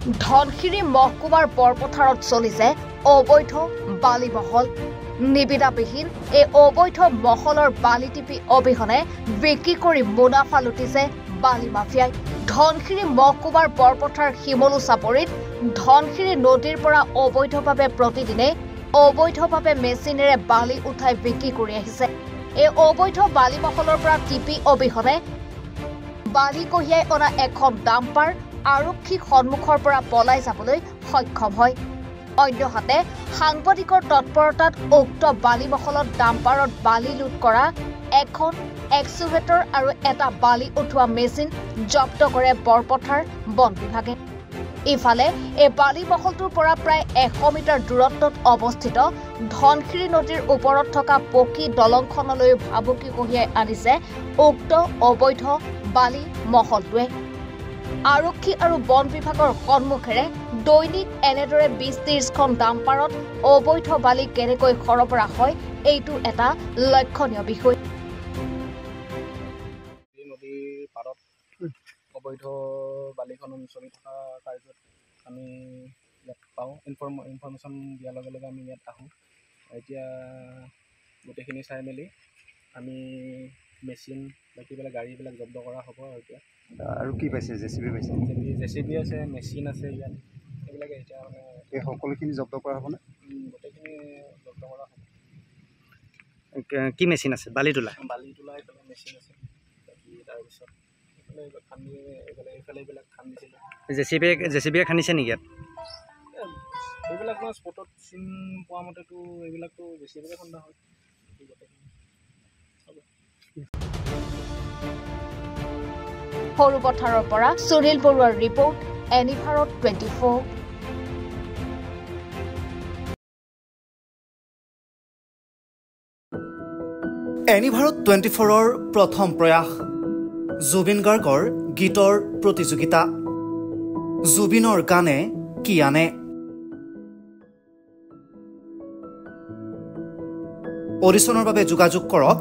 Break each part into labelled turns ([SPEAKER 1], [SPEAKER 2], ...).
[SPEAKER 1] ধনশিৰি মহকুমাৰ বৰপথাৰত চলিছে অবৈধ বালি মহল। নিবিদাবিহীন এই অবৈধ মহলৰ বালি টিপি অবিহনে বিক্ৰী কৰি মুনাফা লুটিছে বালি মাফিয়াই। ধনশিৰি মহকুমাৰ বৰপথাৰ শিমলু চাপৰিত ধনশিৰি নদীৰ পৰা অবৈধভাৱে প্ৰতিদিনে অবৈধভাৱে মেচিনেৰে বালি উঠাই বিক্ৰী কৰি আহিছে। এই অবৈধ বালি মহলৰ পৰা টিপি অবিহনে বালি কঢ়িয়াই অনা এখন ডাম্পাৰ আৰক্ষীৰ সন্মুখৰ পৰা পলাই যাবলৈ সক্ষম হয়। অন্যহাতে সাংবাদিকৰ তৎপৰতাত উক্ত বালি মহলত ডাম্পাৰত বালি লুট কৰা এখন এক্সুভেটৰ আৰু এটা বালি উঠোৱা মেচিন জব্দ কৰে বৰপথাৰ বন বিভাগে। ইফালে এই বালি মহলটোৰ পৰা প্ৰায় 100 মিটাৰ দূৰত্বত অৱস্থিত ধনশিৰি নদীৰ ওপৰত থকা পকী দলংখনলৈ ভাবুকি কঢ়িয়াই আনিছে উক্ত অবৈধ বালি মহলটোৱে। আৰক্ষী আৰু বন বিভাগৰ সন্মুখেৰে দৈনিক এনেদৰে 20-30খন ডাম্পাৰত অবৈধ বালি কেনেকৈ সৰবৰাহ হয় এইটো এটা লক্ষণীয় বিষয়।
[SPEAKER 2] নদীৰ পাৰত অবৈধ বালিখনন চলি থকা কাৰ্যত আমি ইয়াত পাওঁ। ইনফৰমেশ্যন দিয়াৰ লগে লগে আমি ইয়াত আহোঁ। এতিয়া গোটেইখিনি চাই মেলি আমি মেচিন বাকীবিলাক গাড়ীবিলাক জব্দ কৰা হ'ব।
[SPEAKER 3] আৰু কি পাইছে? জেচিবি পাইছে?
[SPEAKER 2] জেচিবি আছে, মেচিন আছে ইয়াত। সেইবিলাকে এতিয়া মানে
[SPEAKER 3] এই সকলোখিনি জব্দ কৰা হ'বনে?
[SPEAKER 2] গোটেইখিনি জব্দ কৰা হ'ব।
[SPEAKER 4] কি মেচিন আছে? বালি তোলা
[SPEAKER 2] এইফালে মেচিন আছে। বাকী তাৰপিছত এইফালে এইবিলাক খান্দিছিলে।
[SPEAKER 4] জেচিবিয়ে খান্দিছে নেকি ইয়াত?
[SPEAKER 2] এইবিলাক মই স্পটত চিন পোৱা মতেতো এইবিলাকতো জেচিবিয়ে খন্দা হয়।
[SPEAKER 1] সৰুপথাৰৰ পৰা সুনীল বৰুৱাৰ report, any Bharat 24।
[SPEAKER 5] Any Bharat 24ৰ প্ৰথম প্ৰয়াস জুবিন গাৰ্গৰ গীতৰ প্ৰতিযোগিতা। জুবিনৰ গানে কি আনে? অডিশ্যনৰ বাবে যোগাযোগ কৰক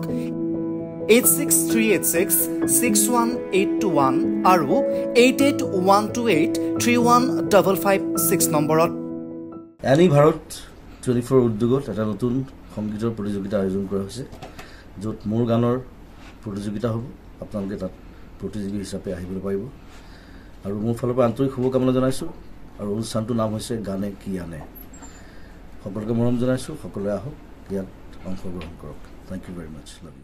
[SPEAKER 5] 8638661821 আৰু 8812831556 নম্বৰত।
[SPEAKER 6] এনি ভাৰত 24 উদ্যোগত এটা নতুন সংগীতৰ প্ৰতিযোগিতা আয়োজন কৰা হৈছে, য'ত মোৰ গানৰ প্ৰতিযোগিতা হ'ব। আপোনালোকে তাত প্ৰতিযোগী হিচাপে আহিবলৈ পাৰিব আৰু মোৰ ফালৰ পৰা আন্তৰিক শুভকামনা জনাইছোঁ। আৰু অনুষ্ঠানটোৰ নাম হৈছে গানে কি আনে। সকলোকে মৰম জনাইছোঁ। সকলোৱে আহক, ইয়াত অংশগ্ৰহণ কৰক। Thank you very much. Love U.